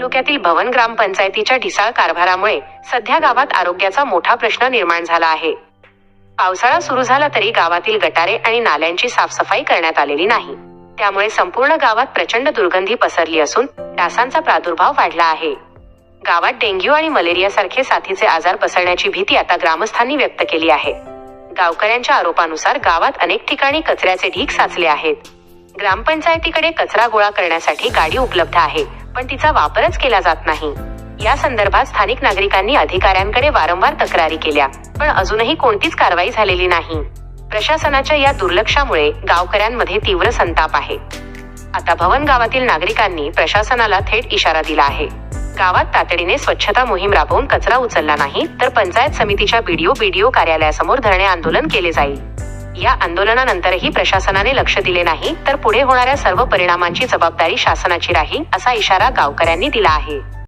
तालुक्यातील भवन ग्रामपंचायतीच्या ढिसाळ कारभारामुळे सध्या गावात आरोग्याचा मोठा प्रश्न निर्माण झाला आहे. पावसाळा सुरू झाला तरी गावातील गटारे आणि नाल्यांची साफसफाई करण्यात आलेली नाही. त्यामुळे संपूर्ण गावात प्रचंड दुर्गंधी पसरली असून डासांचा प्रादुर्भाव वाढला आहे. गावात डेंग्यू आणि मलेरिया सारखे साथीचे आजार पसरण्याची भीती आता ग्रामस्थांनी व्यक्त केली आहे. गावकऱ्यांच्या आरोपानुसार गावात अनेक ठिकाणी कचऱ्याचे ढीग साचले आहेत. ग्रामपंचायतीकडे कचरा गोळा करण्यासाठी गाडी उपलब्ध आहे, पण तिचा वापरच केला जात नाही. या संदर्भात स्थानिक नागरिकांनी अधिकाऱ्यांकडे वारंवार तक्रारी केल्या, पण अजूनही कोणतीच कारवाई झालेली नाही. प्रशासनाच्या या दुर्लक्षामुळे गावकऱ्यांमध्ये तीव्र संताप आहे. आता भवन गावातील नागरिकांनी प्रशासनाला थेट इशारा दिला आहे. गावात तातडीने स्वच्छता मोहीम राबवून कचरा उचलला नाही तर पंचायत समितीच्या बीडीओ कार्यालयासमोर धरणे आंदोलन केले जाईल. या आंदोलनानंतरही प्रशासनाने लक्ष दिले नाही तर पुढे होणाऱ्या सर्व परिणामांची जबाबदारी शासनाची राहील, असा इशारा गावकऱ्यांनी दिला आहे.